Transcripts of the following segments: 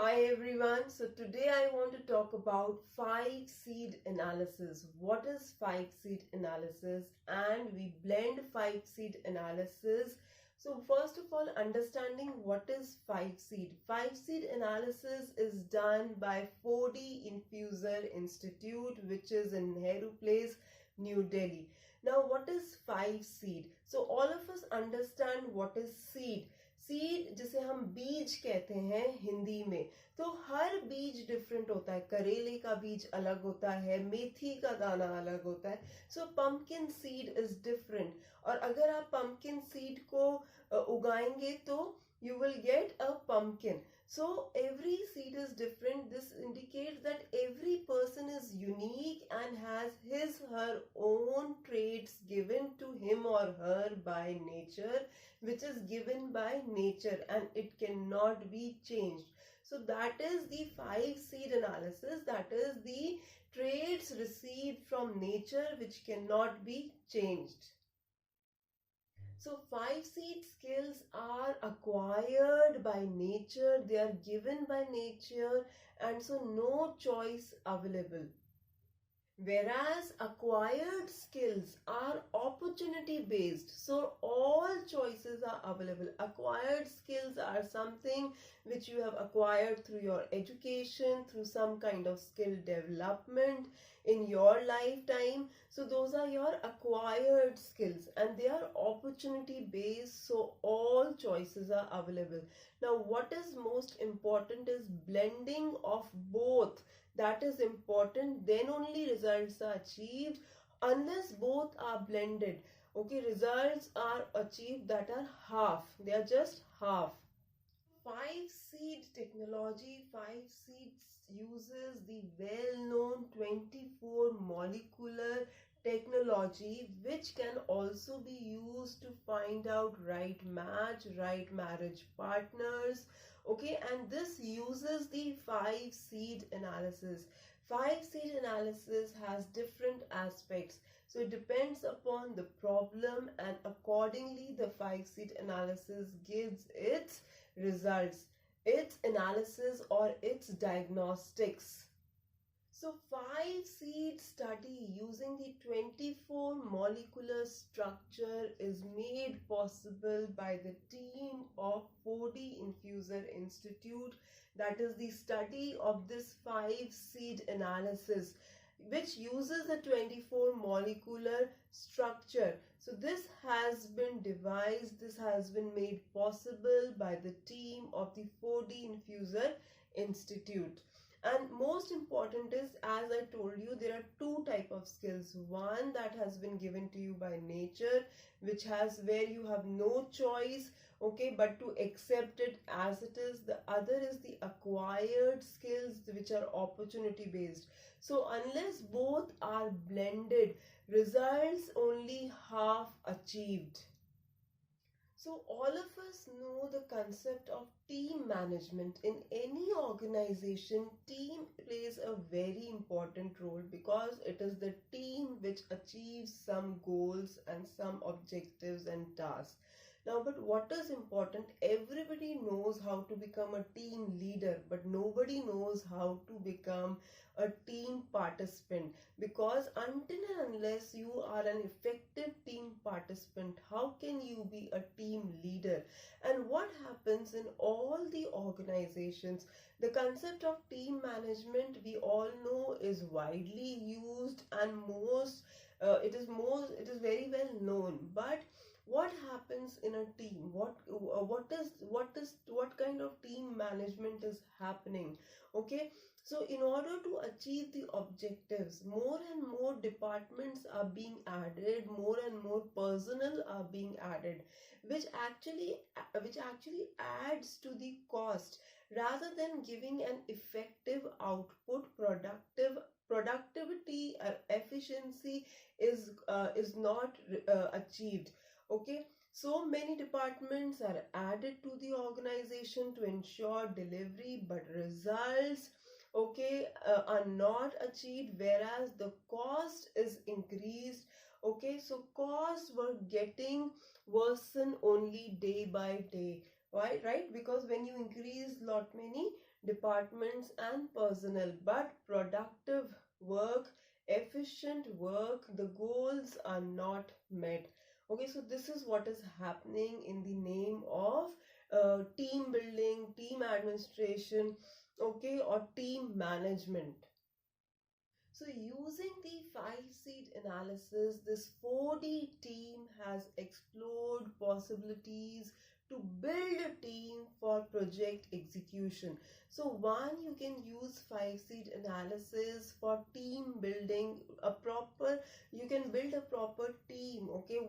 Hi everyone. So today I want to talk about 5-seed analysis. What is 5-seed analysis? And we blend 5-seed analysis. So first of all, understanding what is 5-seed. 5-seed analysis is done by 4D Infuser Institute, which is in Nehru Place, New Delhi. Now what is 5-seed? So all of us understand what is seed. Seed जिसे हम बीज कहते हैं हिंदी में, तो हर बीज different होता है. करेले का बीज अलग होता है, मेथी का दाना अलग होता है. सो पंपकिन सीड इज डिफरेंट. और अगर आप पंपकिन सीड को उगाएंगे तो you will get a pumpkin. So every seed is different. This indicates that every person is unique and has her own traits given to him or her by nature, which is given by nature and it cannot be changed. So that is the 5-seed analysis. That is the traits received from nature which cannot be changed. So 5-seed skills are acquired by nature, they are given by nature, and so no choice available. Whereas acquired skills are opportunity based, so all choices are available. Acquired skills are something which you have acquired through your education, through some kind of skill development in your lifetime. So those are your acquired skills and they are opportunity based, so all choices are available. Now what is most important is blending of both. That is important. Then only results are achieved. Unless both are blended, okay, results are achieved that are half. They are just half. 5-seed technology. 5-seeds uses the well-known 24 molecular technology, which can also be used to find out right match, right marriage partners. Okay, and this uses the 5-seed analysis. 5-seed analysis has different aspects. So it depends upon the problem and accordingly the 5-seed analysis gives its results, its analysis or its diagnostics. So 5-seed study using the 24 molecular structure is made possible by the team of 4D Infuser Institute. That is the study of this 5-seed analysis, which uses the 24 molecular structure. So this has been devised, this has been made possible by the team of the 4D Infuser Institute. And most important is, as I told you, there are two type of skills. One that has been given to you by nature, which has where you have no choice, okay, but to accept it as it is. The other is the acquired skills, which are opportunity based. So unless both are blended, results only half achieved. So all of us know the concept of team management. In any organization, team plays a very important role because it is the team which achieves some goals and some objectives and tasks. Now, but what is important? Everybody knows how to become a team leader, but nobody knows how to become a team participant, because until and unless you are an effective team participant, how can you be a team leader? And what happens in all the organizations, the concept of team management, we all know, is widely used and it is very well known. But what happens in a team? What kind of team management is happening? Okay, so in order to achieve the objectives, more and more departments are being added, more and more personnel are being added, which actually adds to the cost rather than giving an effective output. Productivity or efficiency is not achieved. Okay, so many departments are added to the organization to ensure delivery, but results, okay, are not achieved, whereas the cost is increased. Okay, so costs were getting worsen only day by day. Why? Right? Because when you increase lot many departments and personnel, but productive work, efficient work, the goals are not met. Okay, so this is what is happening in the name of team building, team administration, okay, or team management. So using the 5 seed analysis, this 4D team has explored possibilities to build a team for project execution. So one, you can use 5 seed analysis for team building, you can build a proper team. Okay,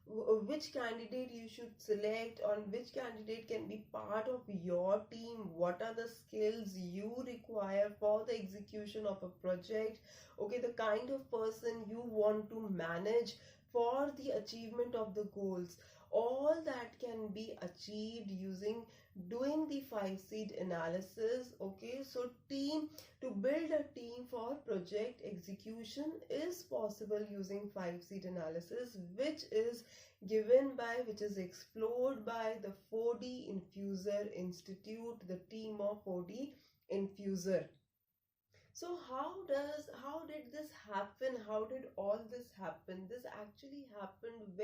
which candidate you should select, or which candidate can be part of your team, what are the skills you require for the execution of a project, okay, the kind of person you want to manage for the achievement of the goals. All that can be achieved using doing the 5 seed analysis. Okay, so to build a team for project execution is possible using 5 seed analysis, which is explored by the 4D Infuser Institute, the team of 4D Infuser. So how did this happen? How did all this happen? This actually happened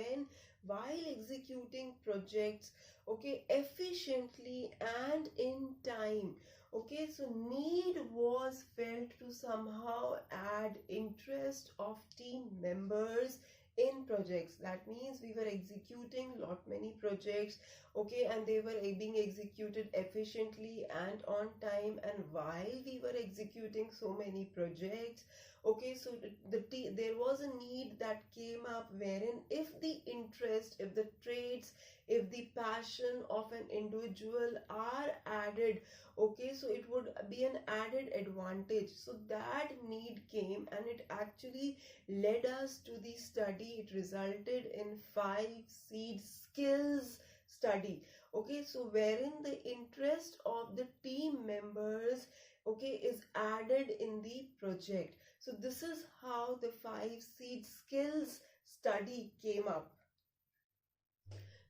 while executing projects, okay, efficiently and in time. Okay, so need was felt to somehow add interest of team members in projects. That means we were executing many projects, okay, and they were being executed efficiently and on time. And while we were executing so many projects, okay, so there was a need that came up, wherein if the interest, if the traits, if the passion of an individual are added, okay, so it would be an added advantage. So that need came, and it actually led us to the study. It resulted in 5 seed skills study. Okay, so wherein the interest of the team members, okay, is added in the project. So this is how the 5 seed skills study came up.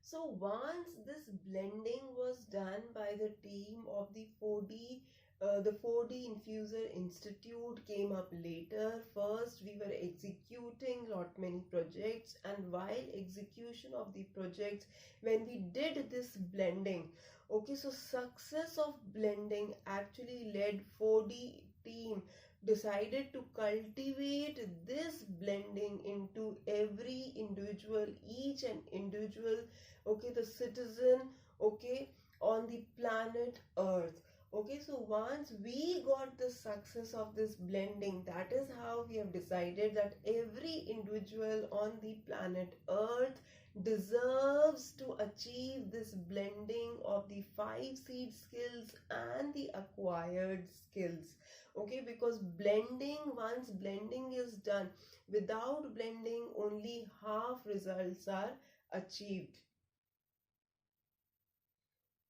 So once this blending was done by the team of the 4D Infuser Institute came up later. First, we were executing many projects, and while execution of the projects, when we did this blending, okay, so success of blending actually led 4D team decided to cultivate this blending into every individual, each and individual, okay, the citizen, okay, on the planet Earth. Okay, so once we got the success of this blending, that is how we have decided that every individual on the planet Earth deserves to achieve this blending of the 5 seed skills and the acquired skills. Okay, because once blending is done, without blending only half results are achieved.